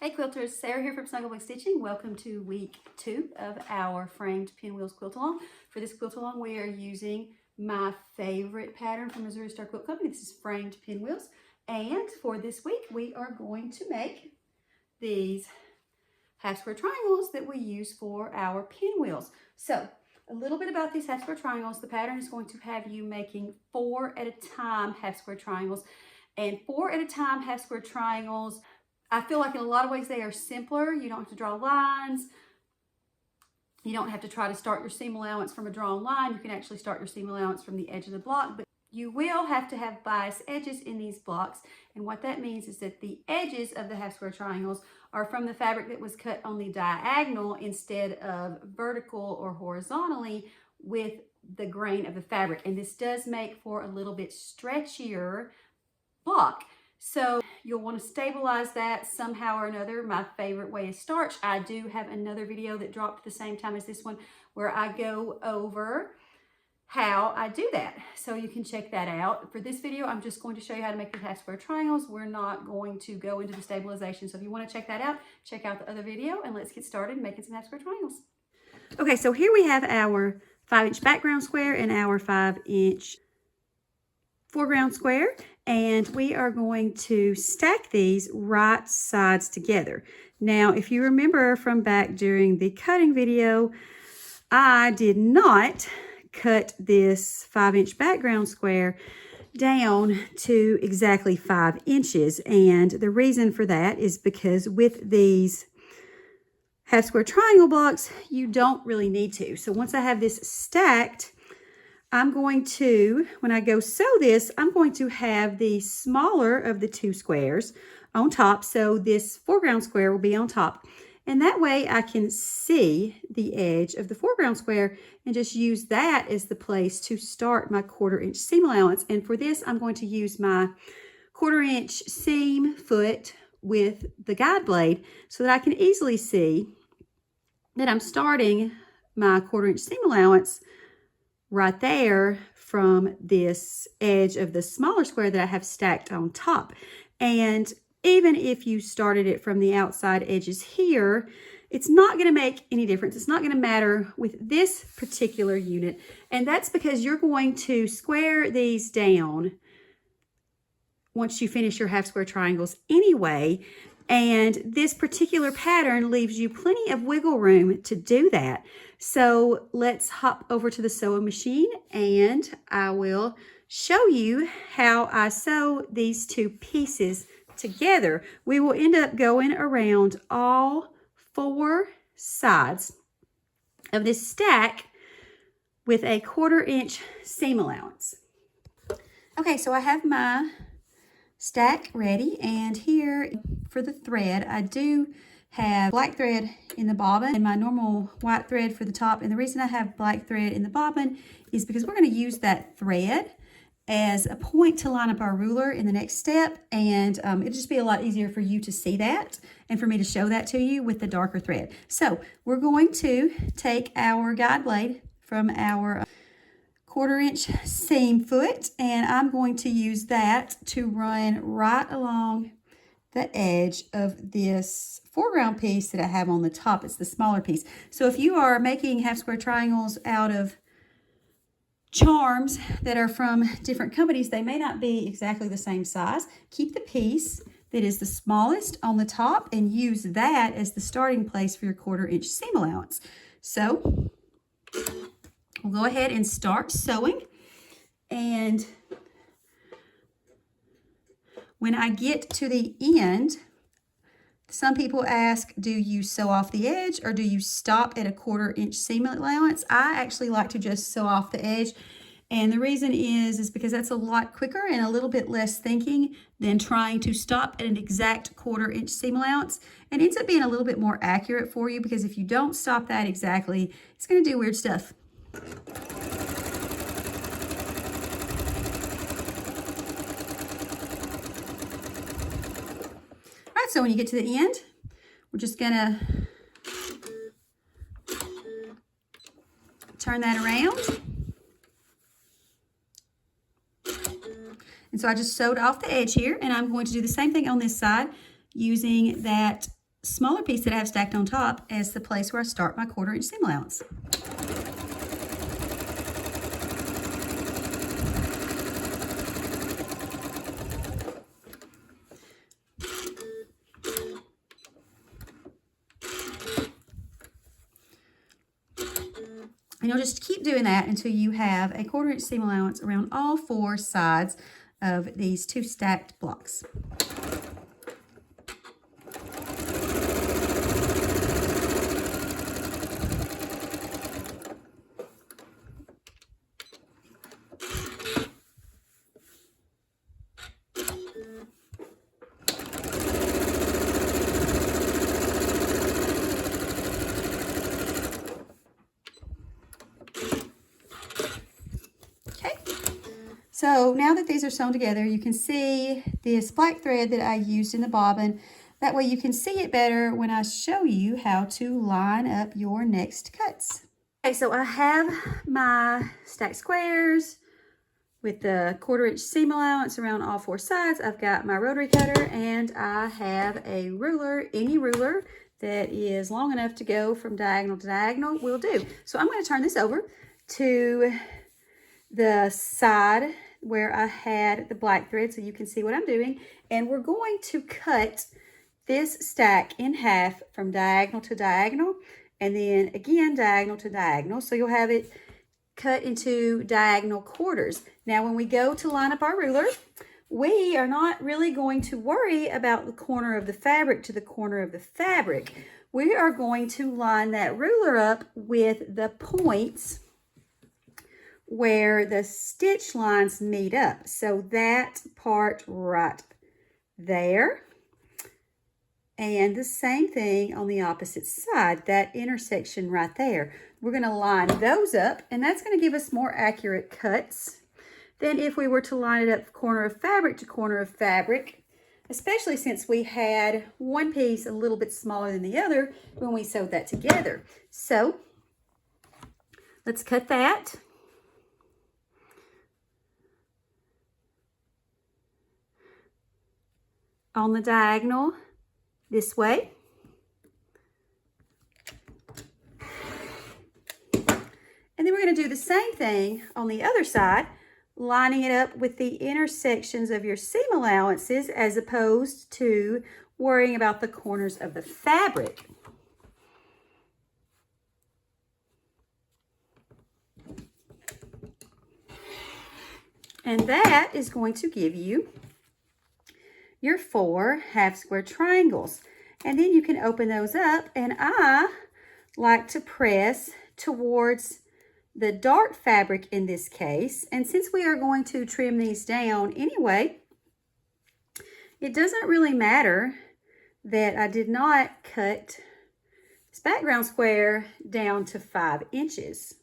Hey quilters, Sarah here from Snugglebug Stitching. Welcome to week 2 of our framed Pinwheels quilt along. For this quilt along, we are using my favorite pattern from Missouri Star Quilt Company. This is framed Pinwheels. And for this week, we are going to make these half square triangles that we use for our pinwheels. So a little bit about these half square triangles. The pattern is going to have you making 4 at a time half square triangles. And 4 at a time half square triangles, I feel like in a lot of ways they are simpler. You don't have to draw lines. You don't have to try to start your seam allowance from a drawn line. You can actually start your seam allowance from the edge of the block, but you will have to have bias edges in these blocks. And what that means is that the edges of the half square triangles are from the fabric that was cut on the diagonal instead of vertical or horizontally with the grain of the fabric. And this does make for a little bit stretchier block. So you'll want to stabilize that somehow or another. My favorite way is starch. I do have another video that dropped at the same time as this one where I go over how I do that. So you can check that out. For this video, I'm just going to show you how to make the half square triangles. We're not going to go into the stabilization. So if you want to check that out, check out the other video and let's get started making some half square triangles. Okay, so here we have our 5-inch background square and our 5-inch foreground square, and we are going to stack these right sides together. Now, if you remember from back during the cutting video, I did not cut this 5-inch background square down to exactly 5 inches, and the reason for that is because with these half square triangle blocks, you don't really need to. So once I have this stacked, I'm going to, when I go sew this, I'm going to have the smaller of the 2 squares on top. So this foreground square will be on top. And that way I can see the edge of the foreground square and just use that as the place to start my 1/4 inch seam allowance. And for this, I'm going to use my 1/4 inch seam foot with the guide blade so that I can easily see that I'm starting my 1/4 inch seam allowance right there from this edge of the smaller square that I have stacked on top. And even if you started it from the outside edges here, it's not going to make any difference. It's not going to matter with this particular unit. And that's because you're going to square these down once you finish your half square triangles anyway. And this particular pattern leaves you plenty of wiggle room to do that. So let's hop over to the sewing machine and I will show you how I sew these 2 pieces together. We will end up going around all 4 sides of this stack with a 1/4 inch seam allowance. Okay, so I have my stack ready, and here for the thread, I do have black thread in the bobbin and my normal white thread for the top. And the reason I have black thread in the bobbin is because we're going to use that thread as a point to line up our ruler in the next step, and it'll just be a lot easier for you to see that and for me to show that to you with the darker thread. So we're going to take our guide blade from our 1/4 inch seam foot, and I'm going to use that to run right along the edge of this foreground piece that I have on the top. It's the smaller piece. So if you are making half square triangles out of charms that are from different companies, they may not be exactly the same size. Keep the piece that is the smallest on the top and use that as the starting place for your 1/4 inch seam allowance. So we'll go ahead and start sewing. And when I get to the end, some people ask, do you sew off the edge or do you stop at a 1/4 inch seam allowance? I actually like to just sew off the edge. And the reason is because that's a lot quicker and a little bit less thinking than trying to stop at an exact 1/4 inch seam allowance. And ends up being a little bit more accurate for you, because if you don't stop that exactly, it's going to do weird stuff. All right, so when you get to the end, we're just gonna turn that around. And so I just sewed off the edge here, and I'm going to do the same thing on this side using that smaller piece that I have stacked on top as the place where I start my 1/4 inch seam allowance. And you'll just keep doing that until you have a 1/4 inch seam allowance around all 4 sides of these 2 stacked blocks. So now that these are sewn together, you can see this black thread that I used in the bobbin. That way you can see it better when I show you how to line up your next cuts. Okay, so I have my stacked squares with the 1/4 inch seam allowance around all 4 sides. I've got my rotary cutter and I have a ruler. Any ruler that is long enough to go from diagonal to diagonal will do. So I'm going to turn this over to the side where I had the black thread so you can see what I'm doing. And we're going to cut this stack in half from diagonal to diagonal and then again diagonal to diagonal. So you'll have it cut into diagonal quarters. Now when we go to line up our ruler, we are not really going to worry about the corner of the fabric to the corner of the fabric. We are going to line that ruler up with the points where the stitch lines meet up. So that part right there. And the same thing on the opposite side, that intersection right there. We're going to line those up, and that's going to give us more accurate cuts than if we were to line it up corner of fabric to corner of fabric, especially since we had one piece a little bit smaller than the other when we sewed that together. So let's cut that. On the diagonal this way. And then we're going to do the same thing on the other side, lining it up with the intersections of your seam allowances as opposed to worrying about the corners of the fabric. And that is going to give you your 4 half square triangles. And then you can open those up, and I like to press towards the dark fabric in this case. And since we are going to trim these down anyway, it doesn't really matter that I did not cut this background square down to 5 inches.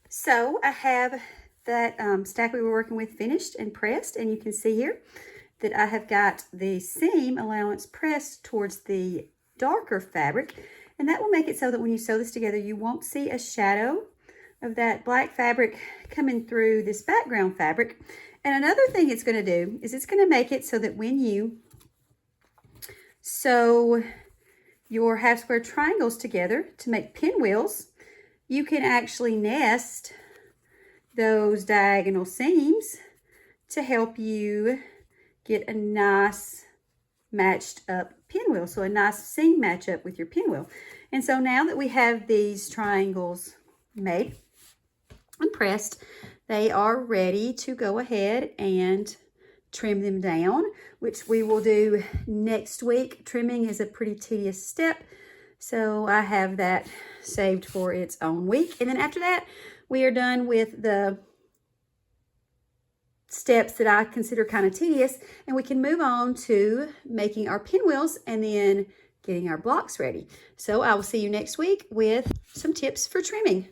So I have that stack we were working with finished and pressed, and you can see here that I have got the seam allowance pressed towards the darker fabric, and that will make it so that when you sew this together, you won't see a shadow of that black fabric coming through this background fabric. And another thing it's going to do is it's going to make it so that when you sew your half square triangles together to make pinwheels, you can actually nest those diagonal seams to help you get a nice matched up pinwheel. So a nice seam match up with your pinwheel. And so now that we have these triangles made and pressed, they are ready to go ahead and trim them down, which we will do next week. Trimming is a pretty tedious step, so I have that saved for its own week. And then after that, we are done with the steps that I consider kind of tedious, and we can move on to making our pinwheels and then getting our blocks ready. So I will see you next week with some tips for trimming.